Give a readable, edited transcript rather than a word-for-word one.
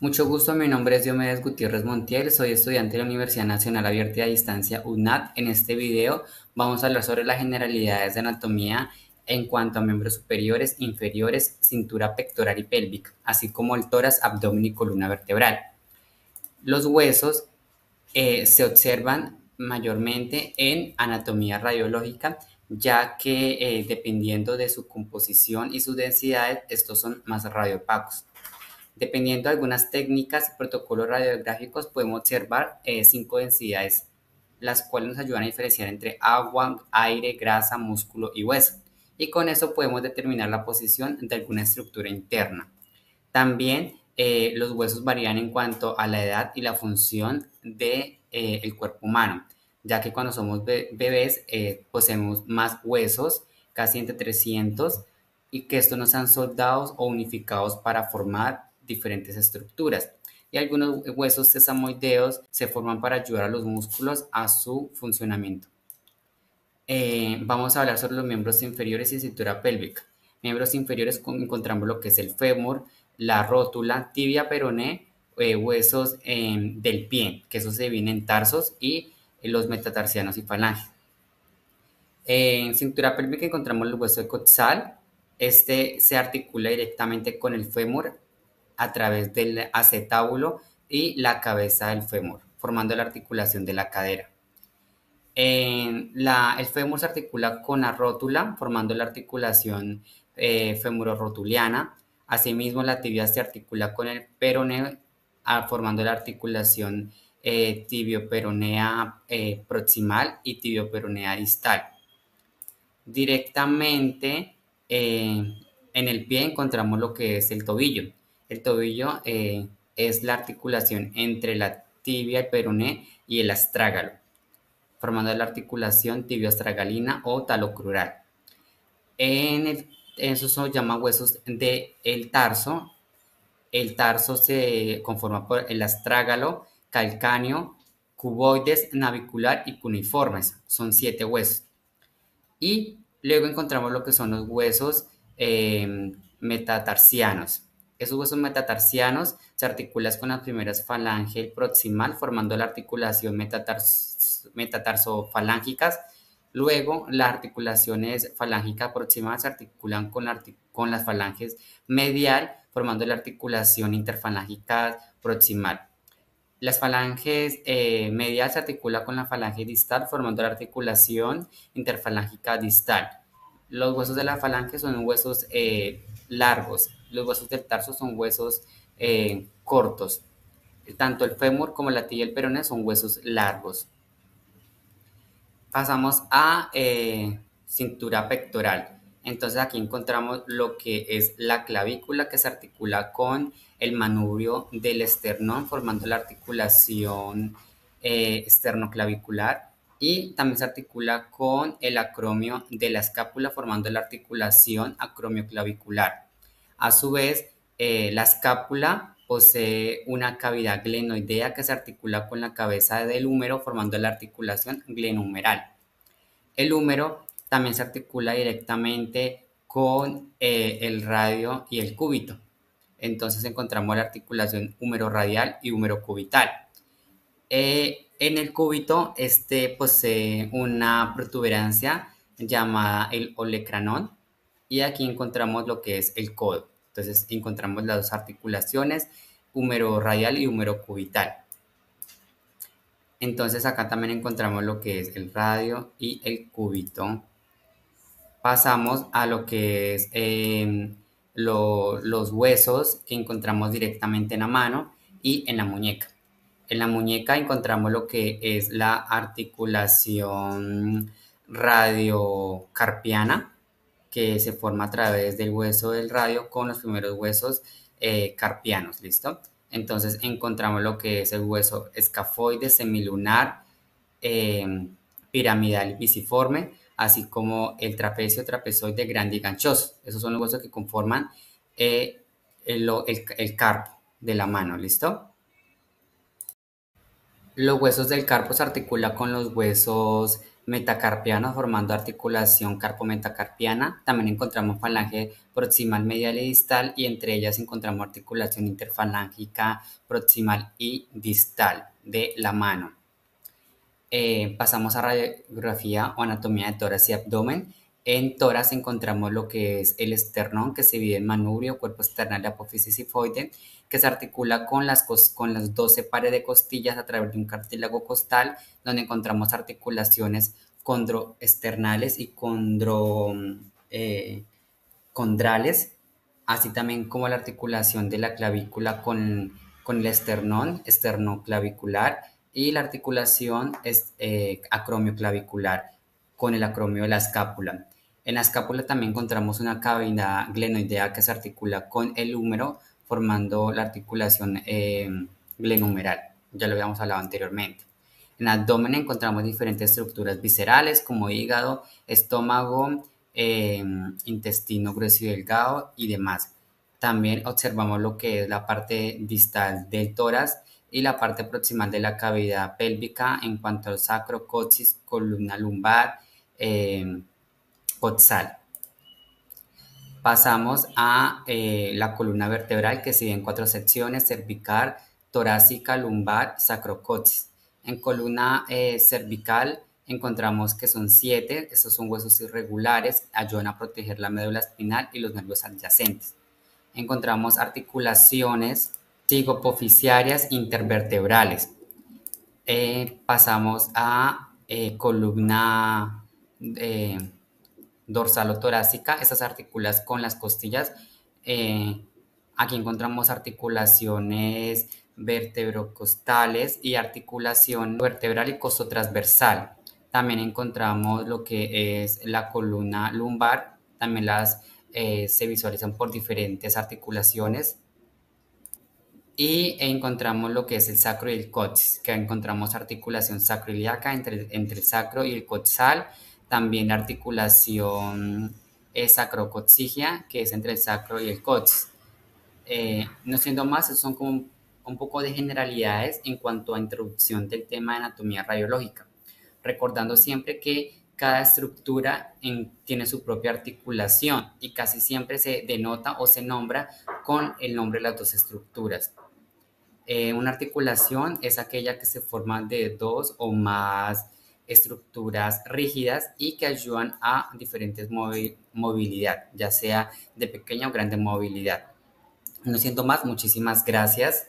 Mucho gusto, mi nombre es Diomedes Gutiérrez Montiel, soy estudiante de la Universidad Nacional Abierta y a Distancia UNAD. En este video vamos a hablar sobre las generalidades de anatomía en cuanto a miembros superiores, inferiores, cintura pectoral y pélvica, así como el tórax, abdomen y columna vertebral. Los huesos se observan mayormente en anatomía radiológica, ya que dependiendo de su composición y sus densidades, estos son más radioopacos. Dependiendo de algunas técnicas y protocolos radiográficos, podemos observar 5 densidades, las cuales nos ayudan a diferenciar entre agua, aire, grasa, músculo y hueso. Y con eso podemos determinar la posición de alguna estructura interna. También los huesos varían en cuanto a la edad y la función del cuerpo humano, ya que cuando somos bebés poseemos más huesos, casi entre 300, y que estos no sean soldados o unificados para formar diferentes estructuras. Y algunos huesos sesamoideos se forman para ayudar a los músculos a su funcionamiento. Vamos a hablar sobre los miembros inferiores y cintura pélvica. Miembros inferiores encontramos lo que es el fémur, la rótula, tibia, peroné, huesos del pie, que eso se divide en tarsos y los metatarsianos y falanges. En cintura pélvica encontramos el hueso de coxal. Este se articula directamente con el fémur a través del acetábulo y la cabeza del fémur, formando la articulación de la cadera. El fémur se articula con la rótula, formando la articulación femurorotuliana. Asimismo, la tibia se articula con el peroné, formando la articulación tibioperonea proximal y tibioperonea distal. Directamente en el pie encontramos lo que es el tobillo. El tobillo es la articulación entre la tibia, el peroné y el astrágalo, formando la articulación tibio-astragalina o talocrural. Eso se llama huesos del tarso. El tarso se conforma por el astrágalo, calcáneo, cuboides, navicular y cuneiformes. Son 7 huesos. Y luego encontramos lo que son los huesos metatarsianos. Esos huesos metatarsianos se articulan con las primeras falanges proximal, formando la articulación metatarsofalángicas. Luego, las articulaciones falángicas proximales se articulan con las falanges medial, formando la articulación interfalángica proximal. Las falanges medial se articula con la falange distal, formando la articulación interfalángica distal. Los huesos de la falange son huesos largos. Los huesos del tarso son huesos cortos. Tanto el fémur como la tibia y el peroné son huesos largos. Pasamos a cintura pectoral. Entonces aquí encontramos lo que es la clavícula, que se articula con el manubrio del esternón, formando la articulación esternoclavicular, y también se articula con el acromio de la escápula, formando la articulación acromioclavicular. A su vez, la escápula posee una cavidad glenoidea que se articula con la cabeza del húmero, formando la articulación glenohumeral. El húmero también se articula directamente con el radio y el cúbito. Entonces encontramos la articulación húmero radial y húmero cubital. En el cúbito, este posee una protuberancia llamada el olecranón, y aquí encontramos lo que es el codo. Entonces encontramos las dos articulaciones, húmero radial y húmero cubital. Entonces acá también encontramos lo que es el radio y el cúbito. Pasamos a lo que es los huesos que encontramos directamente en la mano y en la muñeca. En la muñeca encontramos lo que es la articulación radiocarpiana, que se forma a través del hueso del radio con los primeros huesos carpianos, ¿listo? Entonces encontramos lo que es el hueso escafoide, semilunar, piramidal y pisiforme, así como el trapecio, trapezoide, grande y ganchoso. Esos son los huesos que conforman el carpo de la mano, ¿listo? Los huesos del carpo se articulan con los huesos metacarpianos formando articulación carpometacarpiana. También encontramos falange proximal, medial y distal, y entre ellas encontramos articulación interfalángica proximal y distal de la mano. Pasamos a radiografía o anatomía de tórax y abdomen. En tórax encontramos lo que es el esternón, que se divide en manubrio, cuerpo external y apófisis sifoide, que se articula con las 12 pares de costillas a través de un cartílago costal, donde encontramos articulaciones condroesternales y condrales, así también como la articulación de la clavícula con el esternón, esternoclavicular, y la articulación acromioclavicular con el acromio de la escápula. En la escápula también encontramos una cavidad glenoidea que se articula con el húmero, formando la articulación glenohumeral. Ya lo habíamos hablado anteriormente. En el abdomen encontramos diferentes estructuras viscerales como hígado, estómago, intestino grueso y delgado y demás. También observamos lo que es la parte distal del tórax y la parte proximal de la cavidad pélvica en cuanto al sacro, coxis, columna lumbar, coxal. Pasamos a la columna vertebral, que se divide en 4 secciones: cervical, torácica, lumbar, sacrocoxis. En columna cervical encontramos que son 7, estos son huesos irregulares, ayudan a proteger la médula espinal y los nervios adyacentes. Encontramos articulaciones psicopofisiarias intervertebrales. Pasamos a columna dorsalotorácica, esas articulas con las costillas. Aquí encontramos articulaciones vertebrocostales y articulación vertebral y costotransversal. También encontramos lo que es la columna lumbar, también se visualizan por diferentes articulaciones. Y encontramos lo que es el sacro y el coxis, que encontramos articulación sacroiliaca entre el sacro y el coxal, también la articulación sacrocoxigia, que es entre el sacro y el coxis. No siendo más, son como un poco de generalidades en cuanto a introducción del tema de anatomía radiológica, recordando siempre que cada estructura tiene su propia articulación y casi siempre se denota o se nombra con el nombre de las dos estructuras. Una articulación es aquella que se forma de 2 o más estructuras rígidas y que ayudan a diferentes movilidad, ya sea de pequeña o grande movilidad. No siento más, muchísimas gracias.